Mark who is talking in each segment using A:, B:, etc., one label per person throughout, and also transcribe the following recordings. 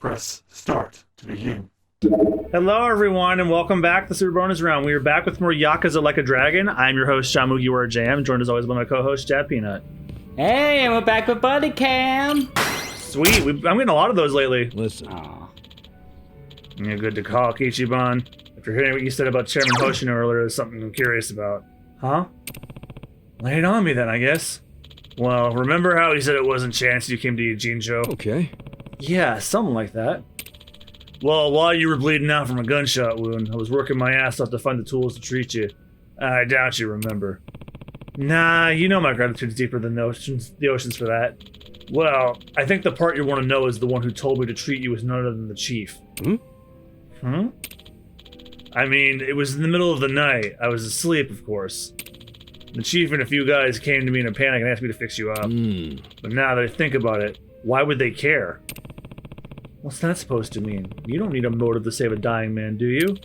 A: Press start to begin.
B: Hello, everyone, and welcome back to the Super Bonus Round. We are back with more Yakuza Like a Dragon. I'm your host, John Mugiwara Jam, joined as always by my co-host, Jab Peanut.
C: Hey, and we're back with Buddy Cam.
B: Sweet. I'm getting a lot of those lately.
D: Listen.
C: Aww.
B: Yeah, good to call, Ichiban. After hearing what you said about Chairman Hoshino earlier, there's something I'm curious about. Huh? Lay it on me then, I guess. Well, remember how he said it wasn't chance you came to Yujincho?
D: Okay.
B: Yeah, something like that. Well, while you were bleeding out from a gunshot wound, I was working my ass off to find the tools to treat you. I doubt you remember. Nah, you know my gratitude's deeper than the oceans for that. Well, I think the part you want to know is the one who told me to treat you as none other than the chief. Hmm? I mean, it was in the middle of the night. I was asleep, of course. The chief and a few guys came to me in a panic and asked me to fix you up. But now that I think about it, why would they care? What's that supposed to mean? You don't need a motive to save a dying man, do you?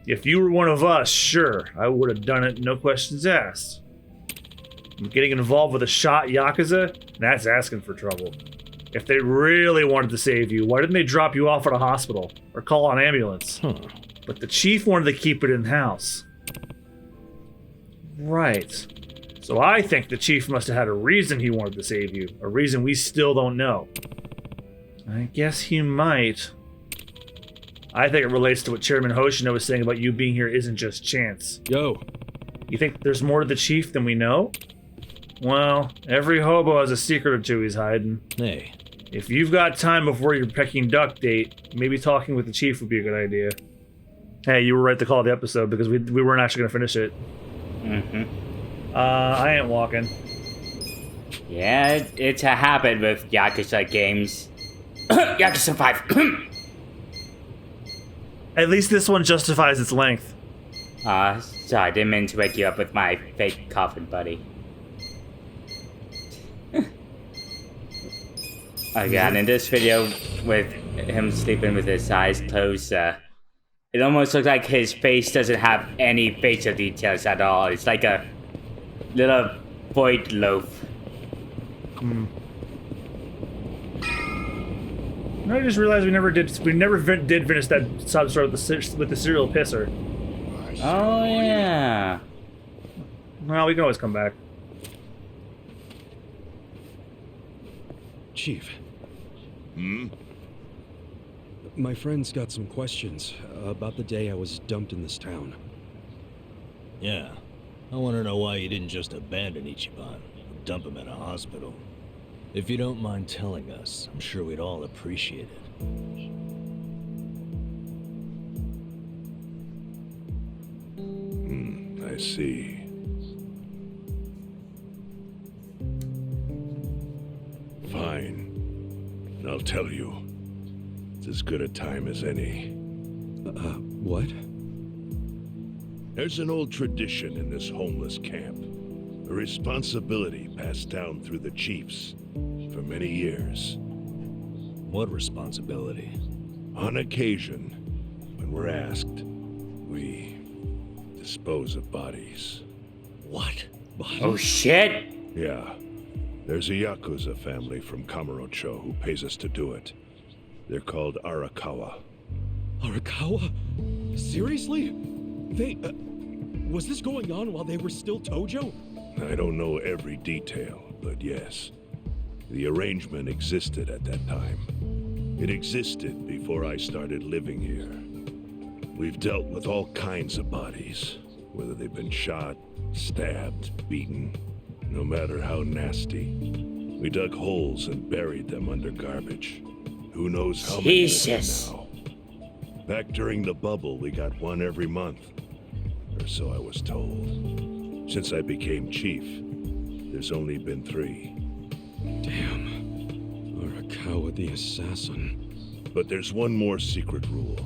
B: If you were one of us, sure, I would have done it, no questions asked. Getting involved with a shot Yakuza? That's asking for trouble. If they really wanted to save you, why didn't they drop you off at a hospital? Or call an ambulance? But the chief wanted to keep it in-house. Right. So I think the chief must have had a reason he wanted to save you. A reason we still don't know. I guess he might. I think it relates to what Chairman Hoshino was saying about you being here isn't just chance.
D: Yo.
B: You think there's more to the chief than we know? Well, every hobo has a secret or two he's hiding.
D: Hey.
B: If you've got time before your Peking duck date, maybe talking with the chief would be a good idea. Hey, you were right to call the episode because we weren't actually going to finish it. I ain't walking.
C: Yeah, it's a habit with Yakuza games. Yakuza 5.
B: At least this one justifies its length.
C: Sorry, I didn't mean to wake you up with my fake coffin, buddy. Again, in this video, with him sleeping with his eyes closed, it almost looks like his face doesn't have any facial details at all. It's like a little void loaf.
B: I just realized we never did finish that sub-story with the serial pisser.
C: Oh, yeah.
B: Well, we can always come back.
D: Chief. My friend's got some questions about the day I was dumped in this town.
E: Yeah. I want to know why you didn't just abandon Ichiban and dump him at a hospital. If you don't mind telling us, I'm sure we'd all appreciate it.
F: I see. Fine. I'll tell you. It's as good a time as any.
D: What?
F: There's an old tradition in this homeless camp. A responsibility passed down through the chiefs for many years.
E: What responsibility?
F: On occasion, when we're asked, we dispose of bodies.
E: What?
C: Oh, shit!
F: Yeah. There's a Yakuza family from Kamurocho who pays us to do it. They're called Arakawa.
D: Arakawa? Seriously? They, was this going on while they were still Tojo?
F: I don't know every detail, but yes. The arrangement existed at that time. It existed before I started living here. We've dealt with all kinds of bodies, whether they've been shot, stabbed, beaten, no matter how nasty. We dug holes and buried them under garbage. Who knows how many
C: Jesus.
F: now? Back during the bubble, we got one every month. Or so I was told. Since I became chief, there's only been 3.
D: Damn. Arakawa the assassin.
F: But there's one more secret rule.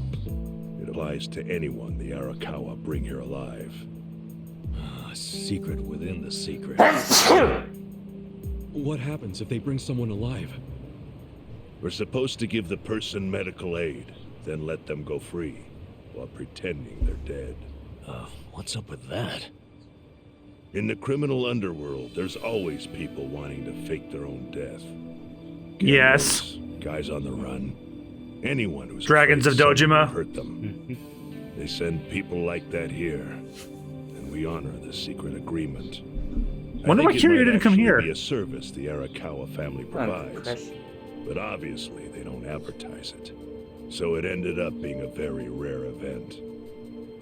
F: It applies to anyone the Arakawa bring here alive.
E: A secret within the secret.
D: What happens if they bring someone alive?
F: We're supposed to give the person medical aid, then let them go free, while pretending they're dead.
E: What's up with that?
F: In the criminal underworld, there's always people wanting to fake their own death.
B: Yes.
F: Guys on the run. Anyone who's
B: Dragons
F: afraid
B: of
F: someone
B: Dojima.
F: will hurt them. They send people like that here, and we honor the secret agreement.
B: Wonder why Kiryu didn't come here.
F: Be a service the Arakawa family provides,
C: Chris.
F: but obviously they don't advertise it. So it ended up being a very rare event.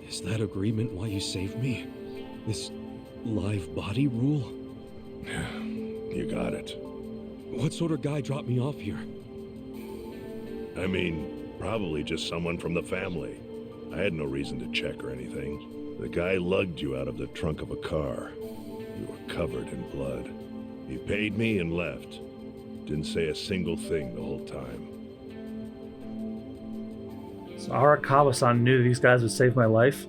D: Is that agreement why you saved me? This live body rule?
F: You got it.
D: What sort of guy dropped me off here?
F: I mean, probably just someone from the family. I had no reason to check or anything. The guy lugged you out of the trunk of a car. You were covered in blood. He paid me and left. Didn't say a single thing the whole time.
B: So Arakawa-san knew these guys would save my life?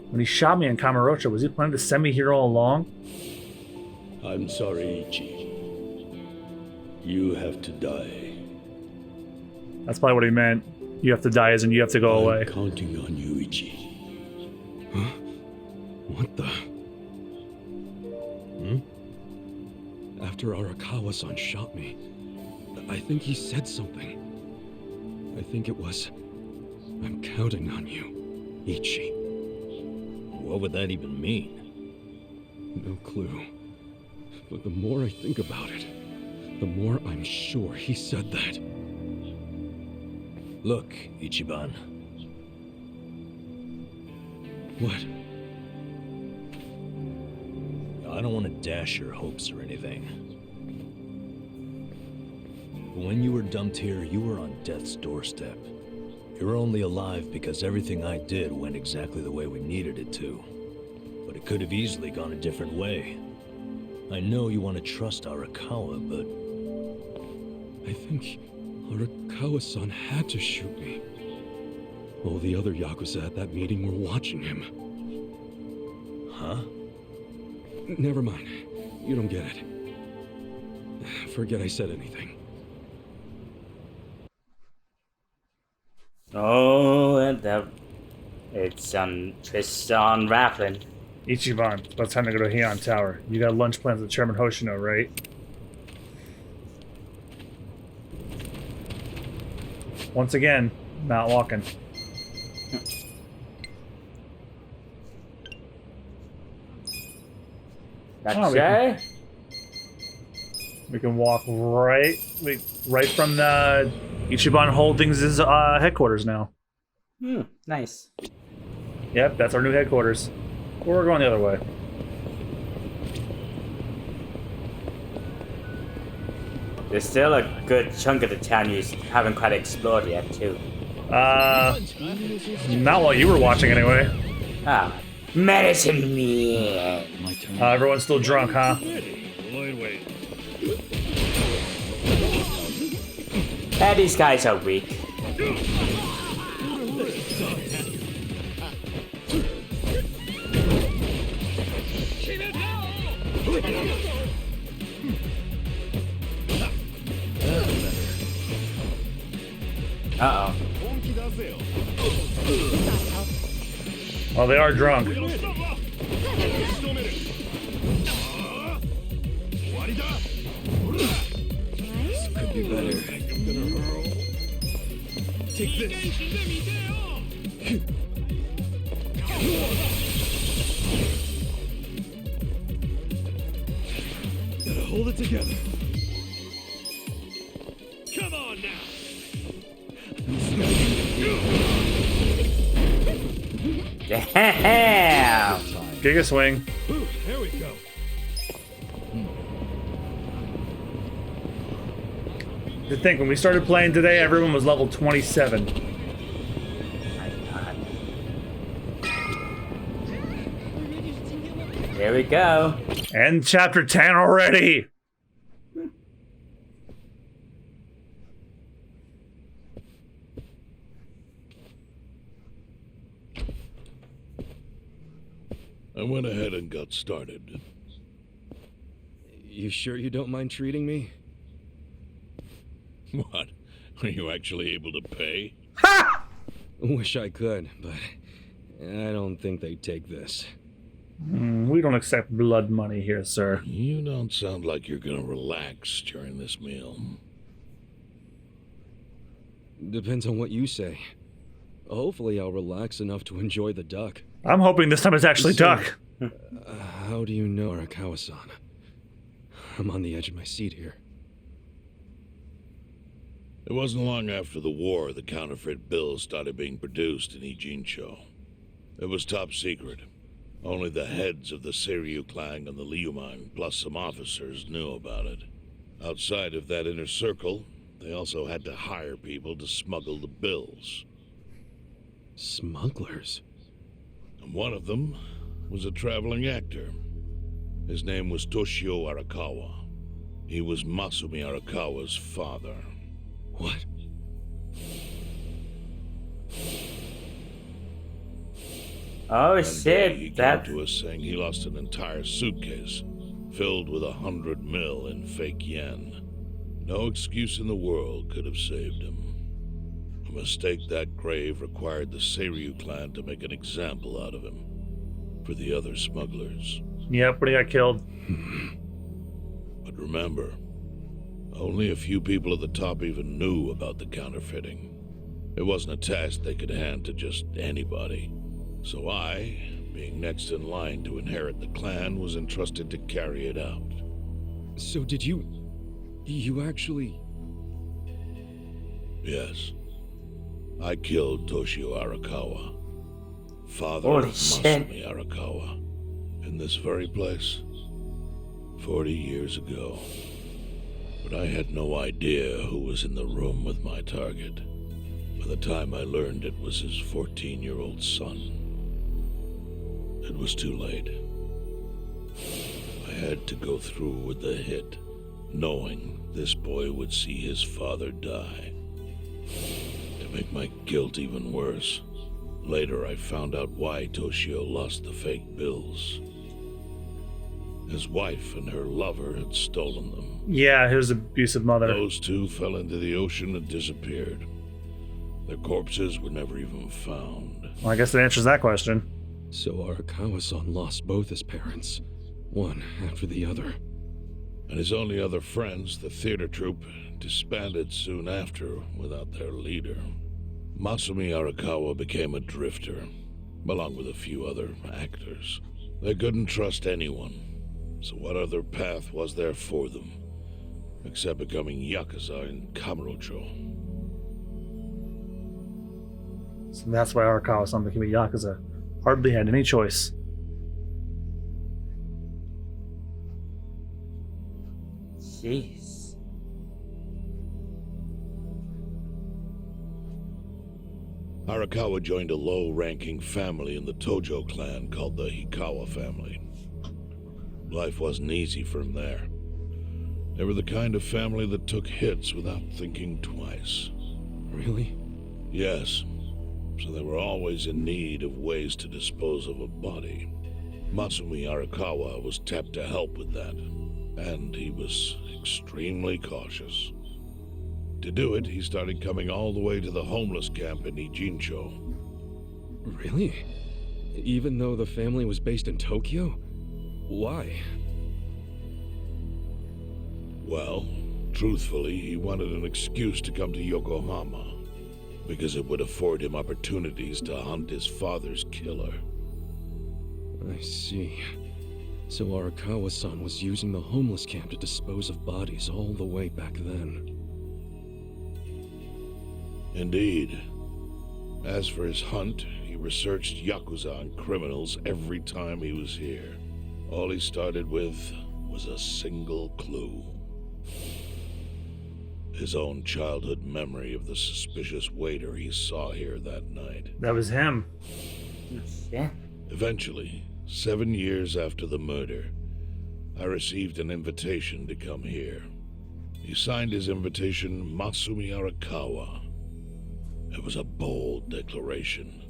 B: When he shot me in Kamurocho, was he planning to send me here all along?
G: I'm sorry, Ichi. You have to die.
B: That's probably what he meant. You have to die as in you have to go
G: I'm
B: away.
G: counting on you, Ichi.
D: Huh? What the? After Arakawa-san shot me, I think he said something. I think it was, I'm counting on you, Ichi.
E: What would that even mean?
D: No clue. But the more I think about it, the more I'm sure he said that.
E: Look, Ichiban.
D: What?
E: I don't want to dash your hopes or anything. But when you were dumped here, you were on death's doorstep. You're only alive because everything I did went exactly the way we needed it to. But it could have easily gone a different way. I know you want to trust Arakawa, but...
D: I think Arakawa-san had to shoot me. All the other Yakuza at that meeting were watching him.
E: Huh?
D: Never mind. You don't get it. Forget I said anything.
C: Oh, and it's Tristan Raplin.
B: Ichiban, it's about time to go to Heian Tower. You got lunch plans with Chairman Hoshino, right? Once again, not walking.
C: That's
B: We can walk right from the Ichiban Holdings' headquarters now.
C: Nice.
B: Yep, that's our new headquarters. Or we're going the other way.
C: There's still a good chunk of the town you haven't quite explored yet, too.
B: Not while you were watching anyway.
C: Ah, medicine me.
B: Everyone's still drunk, huh?
C: These guys are weak. Uh-oh.
B: Oh, they are drunk.
D: Could be better. I'm gonna hurl. Take this. Gotta hold it together. Come on now.
C: Damn!
B: Giga swing.
D: Ooh, there we go.
B: To think, when we started playing today, everyone was level 27.
C: Here we go.
B: And chapter 10 already!
F: I went ahead and got started.
D: You sure you don't mind treating me?
F: What? Are you actually able to pay?
D: Wish I could, but I don't think they'd take this.
B: We don't accept blood money here, sir.
F: You don't sound like you're gonna relax during this meal.
D: Depends on what you say. Hopefully I'll relax enough to enjoy the duck.
B: I'm hoping this time it's actually duck.
D: How do you know Arakawa-san? I'm on the edge of my seat here.
F: It wasn't long after the war the counterfeit bills started being produced in Ijincho. It was top secret. Only the heads of the Seiryu clan and the Liuman, plus some officers, knew about it. Outside of that inner circle, they also had to hire people to smuggle the bills.
D: Smugglers?
F: And one of them was a traveling actor. His name was Toshio Arakawa. He was Masumi Arakawa's father.
D: What?
C: Oh
F: One day he
C: shit,
F: came
C: that
F: to us saying he lost an entire suitcase filled with 100 mil in fake yen. No excuse in the world could have saved him. A mistake that grave required the Seiryu clan to make an example out of him for the other smugglers.
B: Yep, but he got killed.
F: But remember, only a few people at the top even knew about the counterfeiting. It wasn't a task they could hand to just anybody. So I, being next in line to inherit the clan, was entrusted to carry it out.
D: So did you actually...
F: Yes. I killed Toshio Arakawa, father
C: Holy
F: of
C: shit.
F: Masumi Arakawa, in this very place, 40 years ago. But I had no idea who was in the room with my target. By the time I learned it was his 14-year-old son, it was too late. I had to go through with the hit, knowing this boy would see his father die. To make my guilt even worse, later I found out why Toshio lost the fake bills. His wife and her lover had stolen them.
B: Yeah, his abusive mother.
F: Those two fell into the ocean and disappeared. Their corpses were never even found.
B: Well, I guess that answers that question.
D: So Arakawa-san lost both his parents, one after the other.
F: And his only other friends, the theater troupe, disbanded soon after without their leader. Masumi Arakawa became a drifter, along with a few other actors. They couldn't trust anyone, so what other path was there for them, except becoming Yakuza in Kamurocho?
B: So that's why Arakawa-san became a Yakuza. Hardly had any choice.
C: jeez.
F: Arakawa joined a low-ranking family in the Tojo clan called the Hikawa family. Life wasn't easy for him there. They were the kind of family that took hits without thinking twice.
D: Really?
F: Yes, so they were always in need of ways to dispose of a body. Masumi Arakawa was tapped to help with that, and he was extremely cautious. To do it, he started coming all the way to the homeless camp in Ijincho.
D: Really? Even though the family was based in Tokyo? Why?
F: Well, truthfully, he wanted an excuse to come to Yokohama, because it would afford him opportunities to hunt his father's killer.
D: I see. So Arakawa-san was using the homeless camp to dispose of bodies all the way back then.
F: Indeed. As for his hunt, he researched Yakuza and criminals every time he was here. All he started with was a single clue. His own childhood memory of the suspicious waiter he saw here that night.
B: That was him.
C: Shit.
F: Eventually, 7 years after the murder, I received an invitation to come here. He signed his invitation Masumi Arakawa. It was a bold declaration,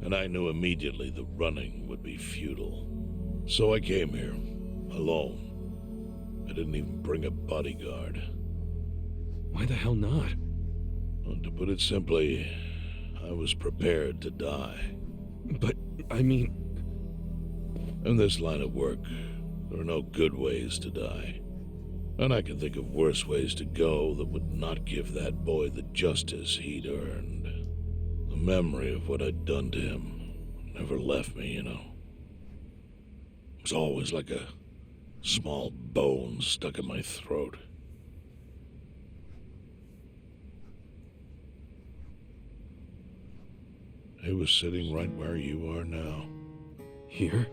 F: and I knew immediately the running would be futile. So I came here, alone. I didn't even bring a bodyguard.
D: Why the hell not?
F: Well, to put it simply, I was prepared to die.
D: But, I mean...
F: In this line of work, there are no good ways to die. And I can think of worse ways to go that would not give that boy the justice he'd earned. The memory of what I'd done to him never left me, you know. It was always like a small bone stuck in my throat. He was sitting right where you are now.
D: Here?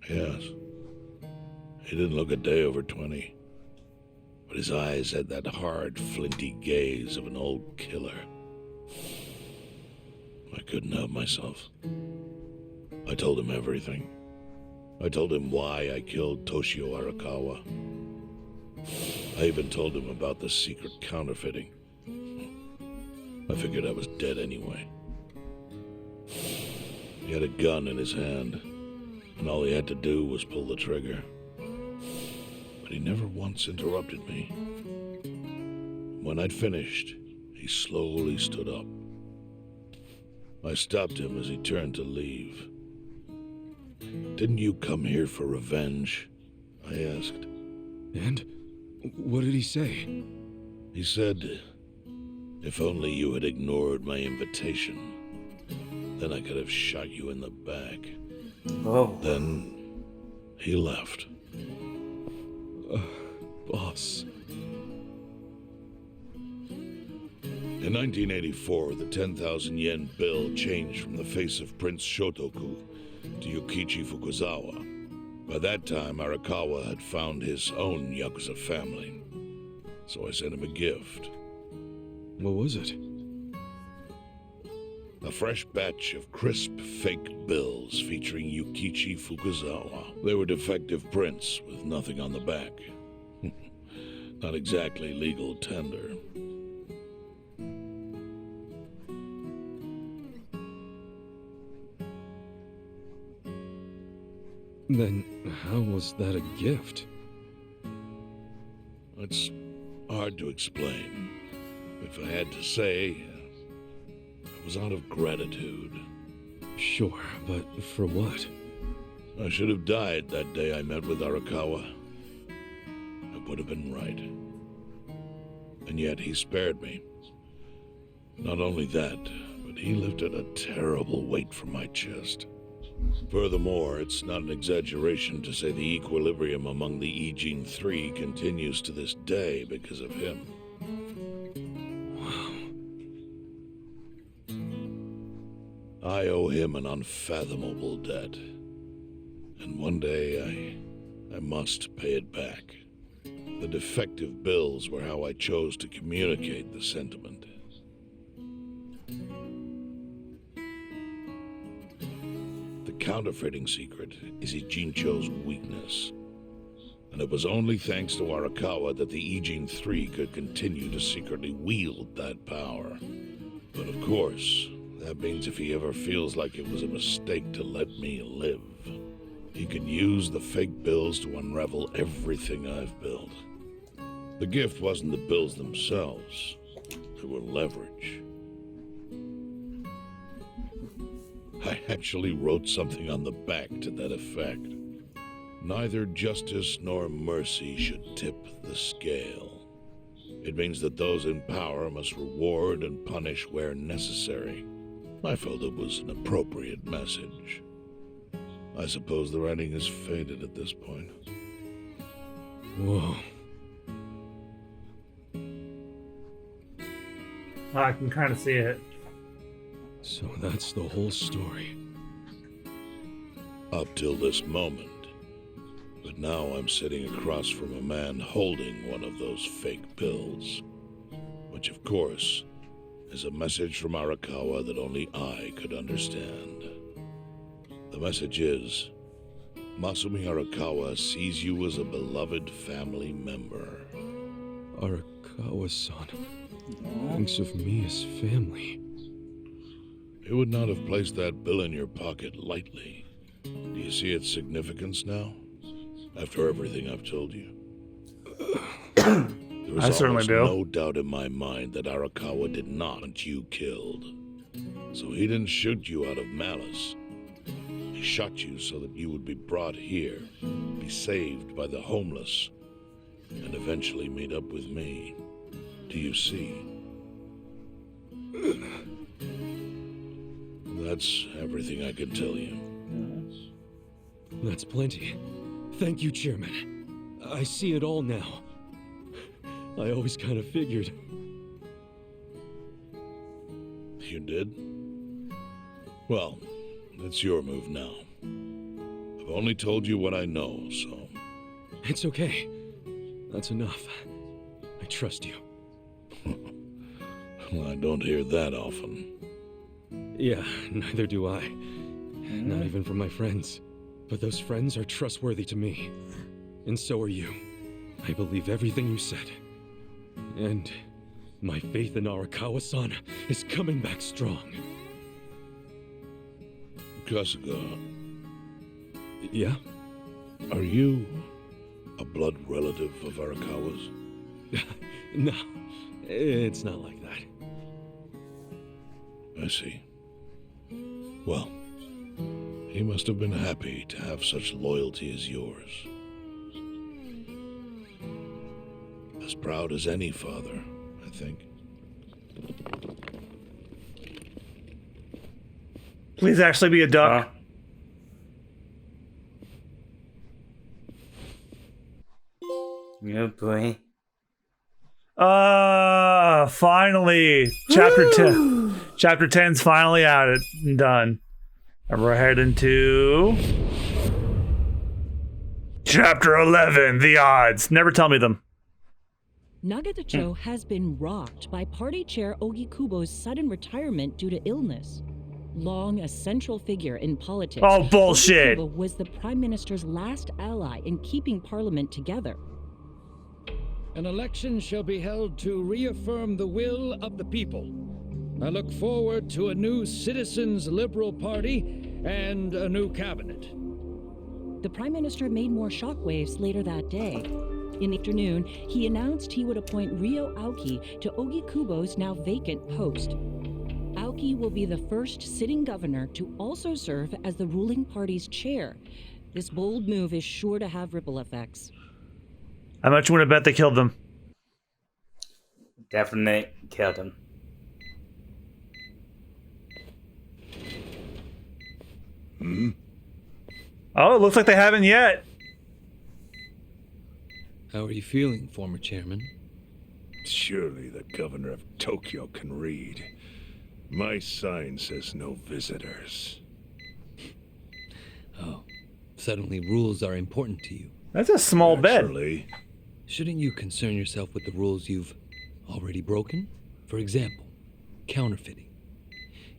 F: Yes. He didn't look a day over 20. But his eyes had that hard, flinty gaze of an old killer. I couldn't help myself. I told him everything. I told him why I killed Toshio Arakawa. I even told him about the secret counterfeiting. I figured I was dead anyway. He had a gun in his hand, and all he had to do was pull the trigger. But he never once interrupted me. When I'd finished, he slowly stood up. I stopped him as he turned to leave. "Didn't you come here for revenge?" I asked.
D: And? What did he say?
F: He said, "If only you had ignored my invitation, then I could have shot you in the back."
C: Oh.
F: Then he left.
D: Boss.
F: In 1984, the 10,000 yen bill changed from the face of Prince Shotoku to Yukichi Fukuzawa. By that time, Arakawa had found his own Yakuza family, so I sent him a gift.
D: What was it?
F: A fresh batch of crisp, fake bills featuring Yukichi Fukuzawa. They were defective prints with nothing on the back. Not exactly legal tender.
D: Then how was that a gift?
F: It's hard to explain. If I had to say, it was out of gratitude.
D: Sure, but for what?
F: I should have died that day I met with Arakawa. It would have been right. And yet he spared me. Not only that, but he lifted a terrible weight from my chest. Furthermore, it's not an exaggeration to say the equilibrium among the Ijin Three continues to this day because of him. I owe him an unfathomable debt. And one day I must pay it back. The defective bills were how I chose to communicate the sentiment. The counterfeiting secret is Ijincho's weakness. And it was only thanks to Arakawa that the Ijin Three could continue to secretly wield that power. But of course, that means if he ever feels like it was a mistake to let me live, he can use the fake bills to unravel everything I've built. The gift wasn't the bills themselves. They were leverage. I actually wrote something on the back to that effect. Neither justice nor mercy should tip the scale. It means that those in power must reward and punish where necessary. I felt it was an appropriate message. I suppose the writing is faded at this point.
D: Whoa.
B: I can kind of see it.
D: So that's the whole story.
F: Up till this moment. But now I'm sitting across from a man holding one of those fake bills. Which, of course, is a message from Arakawa that only I could understand. The message is, Masumi Arakawa sees you as a beloved family member.
D: Arakawa-san thinks of me as family.
F: He would not have placed that bill in your pocket lightly. Do you see its significance now? After everything I've told you. There
B: I
F: is
B: certainly
F: almost
B: do.
F: no doubt in my mind that Arakawa did not want you killed. So he didn't shoot you out of malice. He shot you so that you would be brought here, be saved by the homeless, and eventually meet up with me. Do you see? That's everything I can tell you.
D: That's plenty. Thank you, Chairman. I see it all now. I always kind of figured.
F: You did? Well, it's your move now. I've only told you what I know, so...
D: It's okay. That's enough. I trust you.
F: Well, I don't hear that often.
D: Yeah, neither do I. Not even from my friends. But those friends are trustworthy to me. And so are you. I believe everything you said. And my faith in Arakawa-san is coming back strong.
F: Kasuga,
D: Yeah?
F: are you a blood relative of Arakawa's?
D: No, it's not like that.
F: I see. Well, he must have been happy to have such loyalty as yours. As proud as any father, I think.
B: Please actually be a duck.
C: Oh boy.
B: Finally. Chapter 10. Chapter 10's finally out and done. And we're heading to Chapter 11, The Odds. Never tell me them.
H: Nagatacho has been rocked by Party Chair Ogikubo's sudden retirement due to illness. Long a central figure in politics,
B: Oh, bullshit.
H: Ogikubo was the Prime Minister's last ally in keeping Parliament together.
I: An election shall be held to reaffirm the will of the people. I look forward to a new Citizens' Liberal Party and a new cabinet.
H: The Prime Minister made more shockwaves later that day. In the afternoon, he announced he would appoint Ryo Aoki to Ogikubo's now vacant post. Aoki will be the first sitting governor to also serve as the ruling party's chair. This bold move is sure to have ripple effects.
B: How much you want to bet they killed them?
C: Definitely killed him.
B: Oh, it looks like they haven't yet.
E: How are you feeling, former chairman?
F: Surely the governor of Tokyo can read. My sign says no visitors.
E: Oh, suddenly rules are important to you.
B: That's a small bet.
F: Naturally.
E: Shouldn't you concern yourself with the rules you've already broken? For example, counterfeiting.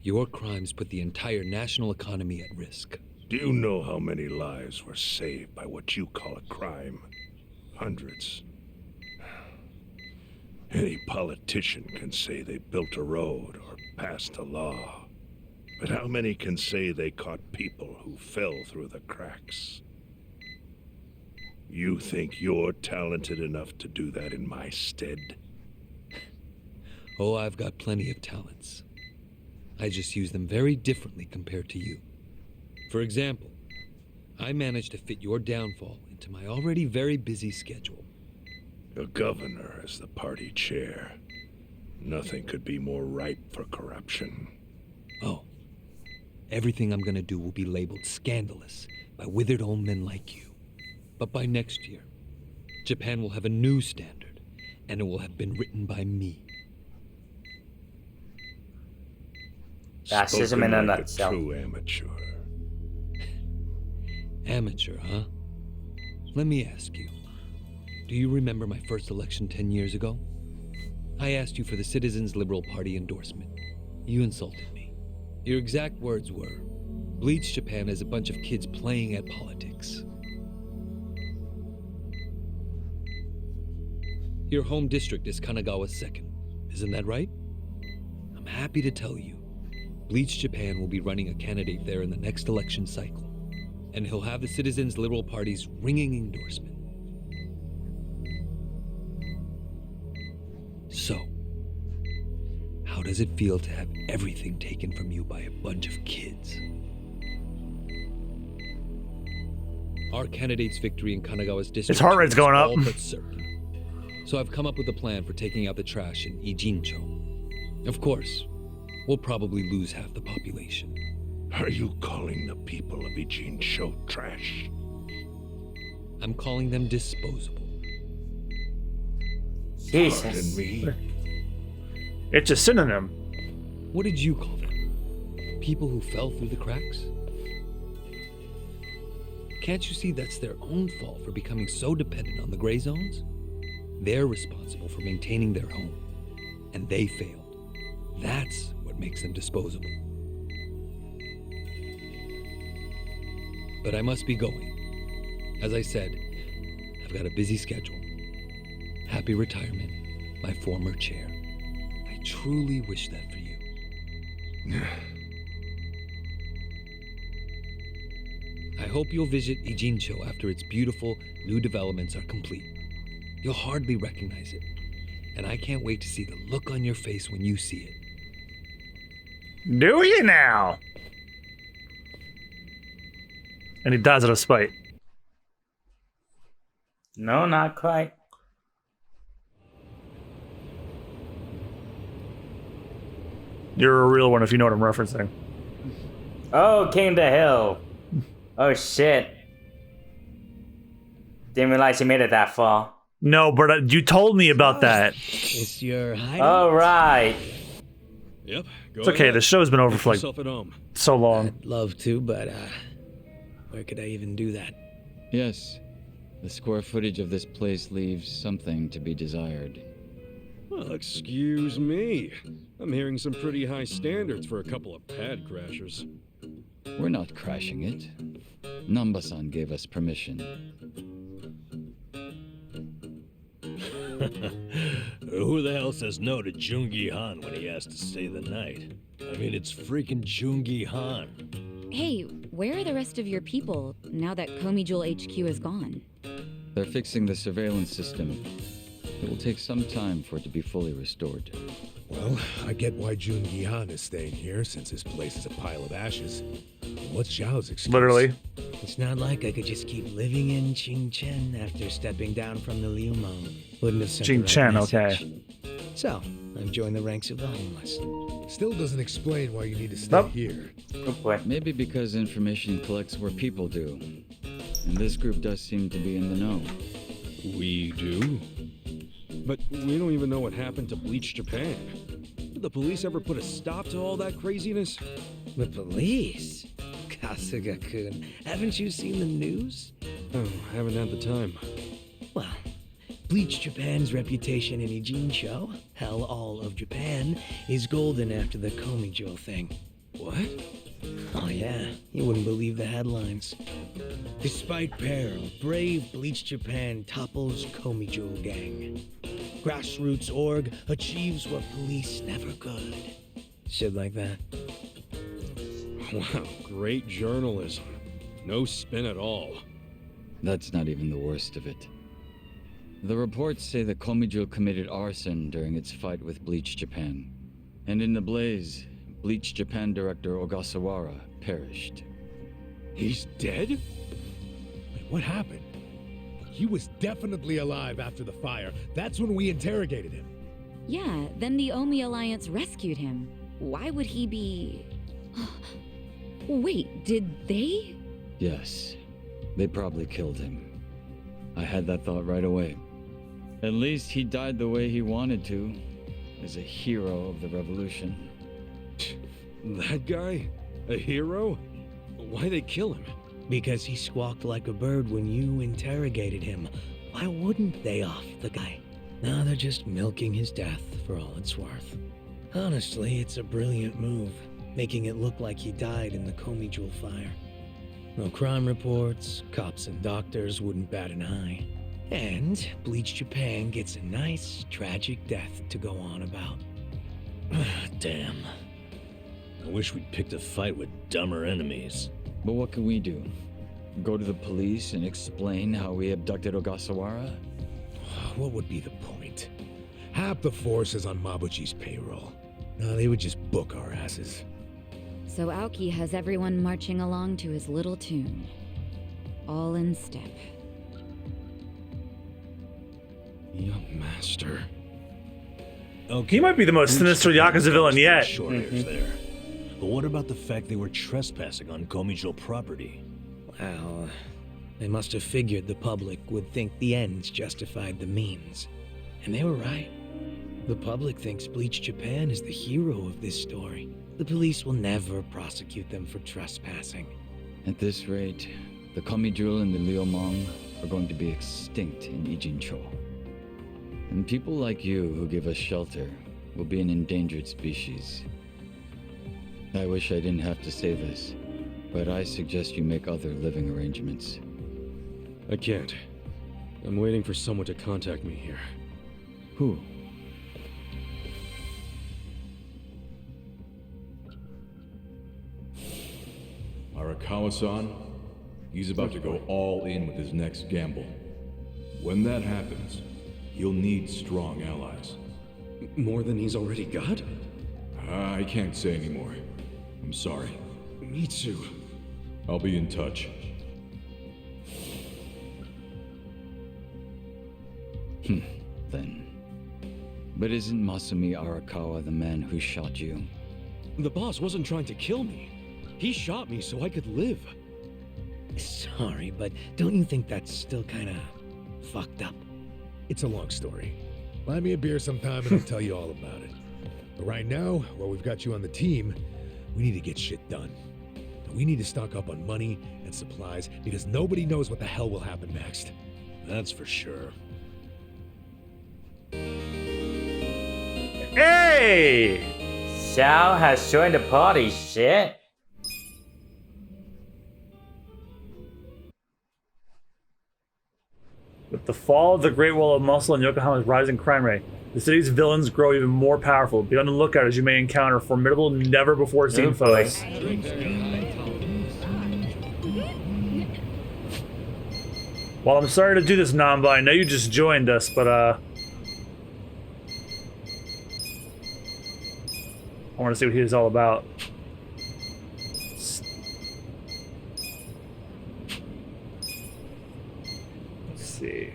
E: Your crimes put the entire national economy at risk.
F: Do you know how many lives were saved by what you call a crime? Hundreds. Any politician can say they built a road or passed a law. But how many can say they caught people who fell through the cracks? You think you're talented enough to do that in my stead?
E: Oh, I've got plenty of talents. I just use them very differently compared to you. For example, I managed to fit your downfall into my already very busy schedule.
F: A governor as the party chair. Nothing could be more ripe for corruption.
E: Oh, everything I'm gonna do will be labeled scandalous by withered old men like you. But by next year, Japan will have a new standard, and it will have been written by me.
C: Fascism in a
F: Spoken like
C: nutshell.
F: true amateur.
E: Amateur, huh? Let me ask you. Do you remember my first election 10 years ago? I asked you for the Citizens Liberal Party endorsement. You insulted me. Your exact words were, "Bleach Japan as a bunch of kids playing at politics." Your home district is Kanagawa's second. Isn't that right? I'm happy to tell you, Bleach Japan will be running a candidate there in the next election cycle. And he'll have the Citizens Liberal Party's ringing endorsement. So, how does it feel to have everything taken from you by a bunch of kids?
J: Our candidate's victory in Kanagawa's district
B: His heart rate's
J: is
B: going up.
J: all but certain. So I've come up with a plan for taking out the trash in Ijincho. Of course, we'll probably lose half the population.
F: Are you calling the people of Ijincho trash?
J: I'm calling them disposable.
C: Jesus.
F: Pardon me?
B: It's a synonym.
J: What did you call them? People who fell through the cracks? Can't you see that's their own fault for becoming so dependent on the gray zones? They're responsible for maintaining their home, and they failed. That's what makes them disposable. But I must be going. As I said, I've got a busy schedule. Happy retirement, my former chair. I truly wish that for you. I hope you'll visit Ijincho after its beautiful new developments are complete. You'll hardly recognize it, and I can't wait to see the look on your face when you see it.
B: Do you now? And he dies out of spite.
C: No, not quite.
B: You're a real one if you know what I'm referencing.
C: Oh, King of the Hill. Oh, shit. Didn't realize he made it that far.
B: No, but you told me about that.
E: It's your hideout.
C: All right.
D: Yep. Go
B: It's okay,
D: ahead.
B: the show's been over
D: Make
B: for like
D: yourself at home.
B: so long.
E: I'd love to, but where could I even do that?
K: Yes. The square footage of this place leaves something to be desired.
D: Well, excuse me. I'm hearing some pretty high standards for a couple of pad crashers.
K: We're not crashing it. Namba-san gave us permission.
E: Who the hell says no to Jungi Han when he has to stay the night? I mean, it's freaking Jungi Han.
L: Hey, where are the rest of your people now that Komijul HQ is gone?
K: They're fixing the surveillance system. It will take some time for it to be fully restored.
M: Well, I get why Jungi Han is staying here since his place is a pile of ashes. What's Zhao's excuse?
B: Literally.
E: It's not like I could just keep living in Qingchen after stepping down from the Liu Meng. Wouldn't have sent the right
B: Qingchen,
E: message.
B: okay.
E: So, I've joined the ranks of the homeless.
M: Still doesn't explain why you need to stay
B: Nope.
M: here.
C: Oh boy.
K: Maybe because information collects where people do. And this group does seem to be in the know.
D: We do? But we don't even know what happened to Bleach Japan. Did the police ever put a stop to all that craziness?
E: The police? Kasuga-kun, haven't you seen the news?
D: Oh, haven't had the time.
E: Well, Bleach Japan's reputation in Ijincho, hell all of Japan, is golden after the Komijul thing.
D: What?
E: Oh yeah, you wouldn't believe the headlines. Despite peril, brave Bleach Japan topples Komijul gang. Grassroots org achieves what police never could. Shit like that.
D: Wow, great journalism. No spin at all.
K: That's not even the worst of it. The reports say that Komijul committed arson during its fight with Bleach Japan. And in the blaze, Bleach Japan director Ogasawara perished.
M: He's dead? Wait, what happened? He was definitely alive after the fire. That's when we interrogated him.
L: Yeah, then the Omi Alliance rescued him. Why would he be... Wait, did they?
K: Yes, they probably killed him. I had that thought right away. At least he died the way he wanted to, as a hero of the revolution.
D: That guy? A hero? Why'd they kill him?
E: Because he squawked like a bird when you interrogated him. Why wouldn't they off the guy? Now they're just milking his death for all it's worth. Honestly, it's a brilliant move, making it look like he died in the Komijul fire. No crime reports, cops and doctors wouldn't bat an eye. And Bleach Japan gets a nice, tragic death to go on about. Damn. I wish we'd picked a fight with dumber enemies.
K: But what can we do? Go to the police and explain how we abducted Ogasawara?
M: What would be the point? Half the force is on Mabuchi's payroll. No, they would just book our asses.
L: So Aoki has everyone marching along to his little tune. all in step.
D: Young master.
E: Okay.
B: He might be the most sinister Yakuza villain yet.
E: Short hairs there. But what about the fact they were trespassing on Komijo property?
N: Well, they must have figured the public would think the ends justified the means. And they were right. The public thinks Bleach Japan is the hero of this story. The police will never prosecute them for trespassing.
K: At this rate, the Komijul and the Liumang are going to be extinct in Ijincho. And people like you who give us shelter will be an endangered species. I wish I didn't have to say this, but I suggest you make other living arrangements.
D: I can't. I'm waiting for someone to contact me here.
K: Who?
O: Arakawa-san, he's about to go all in with his next gamble. When that happens, he'll need strong allies.
D: More than he's already got?
O: I can't say anymore. I'm sorry.
D: Me too.
O: I'll be in touch.
K: Then. But isn't Masumi Arakawa the man who shot you?
D: The boss wasn't trying to kill me. He shot me so I could live.
N: Sorry, but don't you think that's still kinda fucked up?
M: It's a long story. Buy me a beer sometime and I'll tell you all about it. But right now, while we've got you on the team, we need to get shit done. We need to stock up on money and supplies because nobody knows what the hell will happen next.
E: That's for sure.
B: Hey!
C: Xiao has joined the party, shit.
B: With the fall of the Great Wall of Muscle and Yokohama's rising crime rate, the city's villains grow even more powerful. Be on the lookout as you may encounter formidable, never-before-seen foes. Well, I'm sorry to do this, Namba. I know you just joined us, but I want to see what he's all about. Let's see.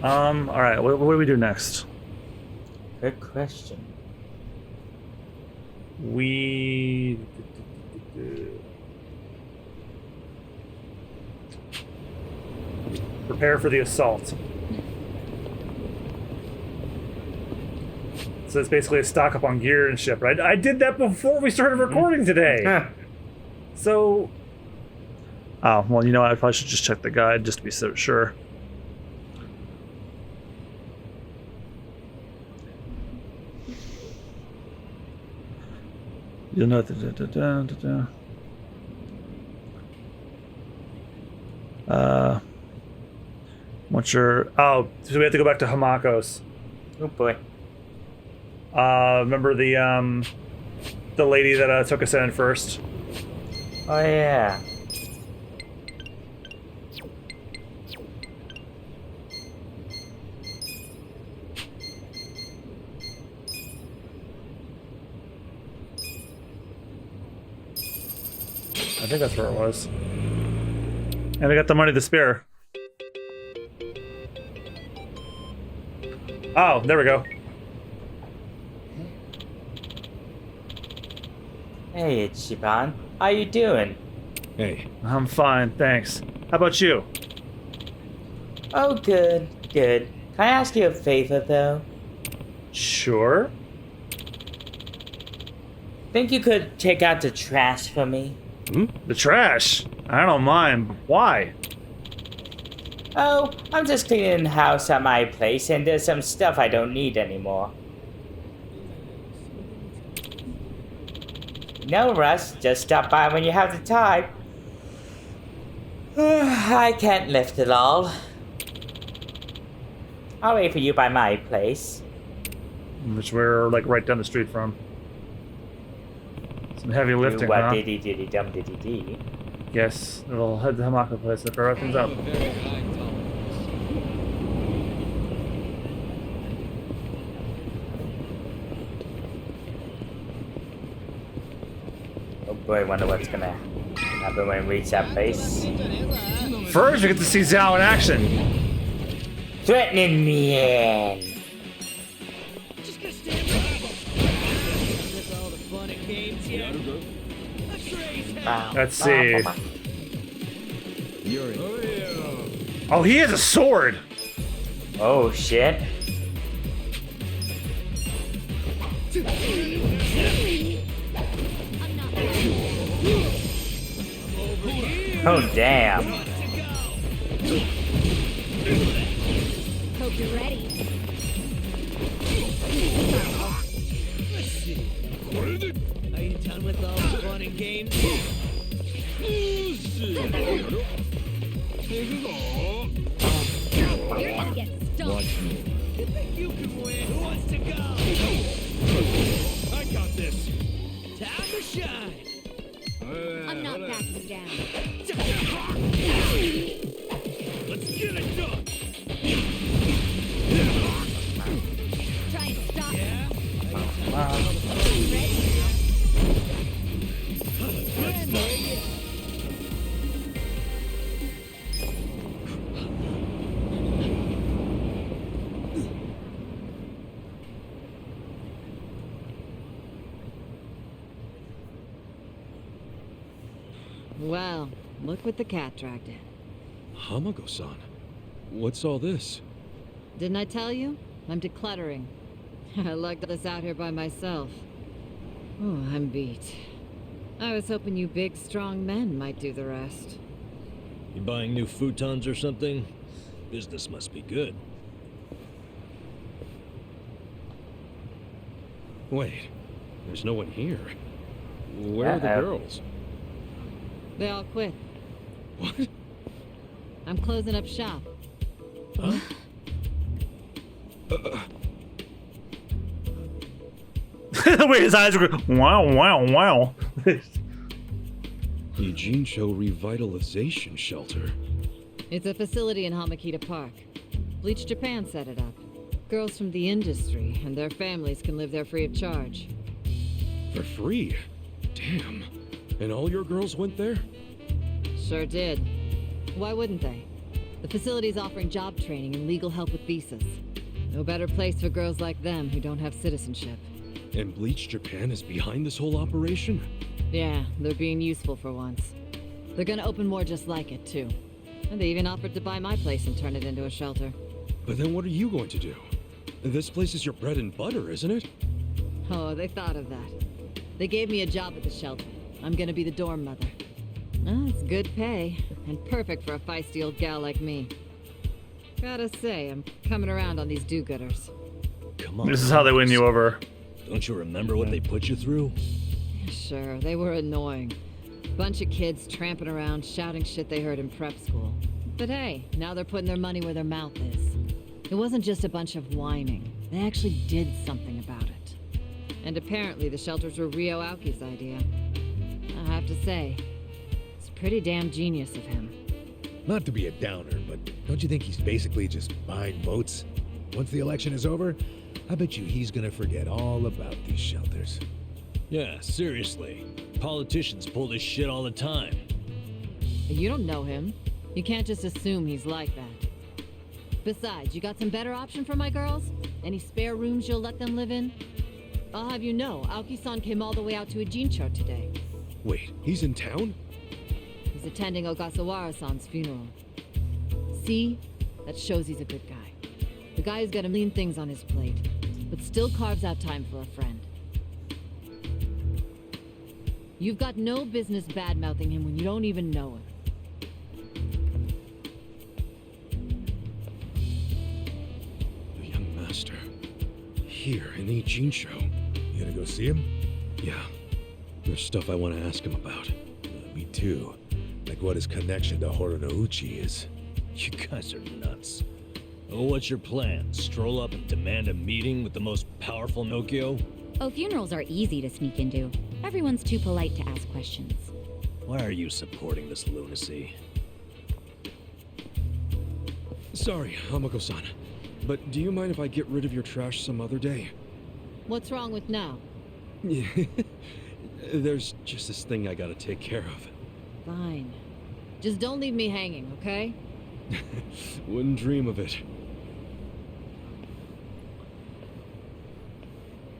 B: All right. What do we do next?
C: Good question.
B: We prepare for the assault. So it's basically a stock up on gear and shit. But I did that before we started recording today. So, oh well, you know what? I probably should just check the guide just to be so sure. You'll know what's your... Oh, so we have to go back to Hamako's.
C: Oh boy.
B: Remember the lady that took us in first?
C: Oh yeah.
B: I think that's where it was. And we got the money to spare. Oh, there we go.
C: Hey, Ichiban. How you doing?
B: Hey. I'm fine, thanks. How about you?
C: Oh, good, good. Can I ask you a favor, though?
B: Sure.
C: Think you could take out the trash for me?
B: The trash? I don't mind, but why?
C: Oh, I'm just cleaning the house at my place, and there's some stuff I don't need anymore. No rush, just stop by when you have the time. I can't lift it all. I'll wait for you by my place.
B: Which we're like right down the street from. Some heavy lifting,
C: what
B: huh?
C: diddy diddy dum diddy dee.
B: Yes, it'll head to Hamako place to figure things out.
C: Oh boy, I wonder what's gonna happen when we reach that place.
B: First, we get to see Zhao in action.
C: Threatening me in.
B: Let's see. Oh, he has a sword.
C: Oh shit. Oh damn.
L: Hope you're ready.
N: Are you done with all the fun and games?
L: You're gonna get stumped.
K: Watch me.
N: You think you can win? Who wants to go? I got this. Time to shine.
L: I'm not backing down.
N: Let's get it done.
L: Try and stop.
N: Yeah.
H: Well, look what the cat dragged in.
D: Hamago-san, what's all this?
H: Didn't I tell you? I'm decluttering. I lugged this out here by myself. Oh, I'm beat. I was hoping you big, strong men might do the rest.
E: You buying new futons or something? Business must be good.
D: Wait, there's no one here. Where are the girls?
H: They all quit.
D: What?
H: I'm closing up shop.
D: Huh?
B: The way his eyes were going, wow, wow, wow.
D: Ijincho Revitalization Shelter.
H: It's a facility in Hamakita Park. Bleach Japan set it up. Girls from the industry and their families can live there free of charge.
D: For free? Damn. And all your girls went there?
H: Sure did. Why wouldn't they? The facility's offering job training and legal help with visas. No better place for girls like them who don't have citizenship.
D: And Bleach Japan is behind this whole operation?
H: Yeah, they're being useful for once. They're gonna open more just like it, too. And they even offered to buy my place and turn it into a shelter.
D: But then what are you going to do? This place is your bread and butter, isn't it?
H: Oh, they thought of that. They gave me a job at the shelter. I'm gonna be the dorm mother. Oh, it's good pay, and perfect for a feisty old gal like me. Gotta say, I'm coming around on these do-gooders.
E: Come on.
B: This is how they win you over.
E: Don't you remember what they put you through?
H: Sure, they were annoying. Bunch of kids tramping around, shouting shit they heard in prep school. But hey, now they're putting their money where their mouth is. It wasn't just a bunch of whining. They actually did something about it. And apparently the shelters were Ryo Aoki's idea. I have to say, it's pretty damn genius of him.
M: Not to be a downer, but don't you think he's basically just buying votes? Once the election is over, I bet you he's gonna forget all about these shelters.
E: Yeah, seriously. Politicians pull this shit all the time.
H: You don't know him. You can't just assume he's like that. Besides, you got some better option for my girls? Any spare rooms you'll let them live in? I'll have you know, Aoki-san came all the way out to Ijincho today.
D: Wait, he's in town?
H: He's attending Ogasawara-san's funeral. See? That shows he's a good guy. The guy who's got a million things on his plate, but still carves out time for a friend. You've got no business bad-mouthing him when you don't even know him.
D: The young master. Here in Ijincho.
M: You gonna go see him?
D: Yeah. There's stuff I want to ask him about.
M: Me too. Like what his connection to Horonouchi is.
E: You guys are nuts. Oh, what's your plan? Stroll up and demand a meeting with the most powerful Nokio?
L: Oh, funerals are easy to sneak into. Everyone's too polite to ask questions.
E: Why are you supporting this lunacy?
D: Sorry, Hamako-san. But do you mind if I get rid of your trash some other day?
H: What's wrong with now?
D: There's just this thing I gotta take care of.
P: Fine. Just don't leave me hanging, okay?
D: Wouldn't dream of it.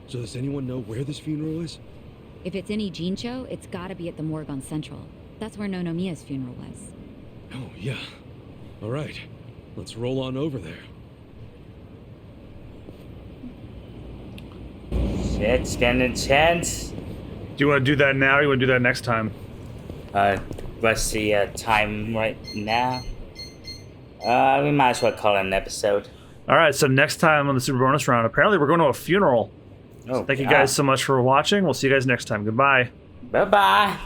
D: So does anyone know where this funeral is?
L: If it's any Jincho, it's gotta be at the morgue on Central. That's where Nonomiya's funeral was.
D: Oh, yeah. All right. Let's roll on over there.
C: Shit's getting intense.
B: Do you want to do that now or you want to do that next time?
C: What's the time right now? We might as well call it an episode.
B: All right, so next time on the Super Bonus Round, apparently we're going to a funeral.
C: Oh,
B: so thank you guys so much for watching. We'll see you guys next time. Goodbye.
C: Bye-bye.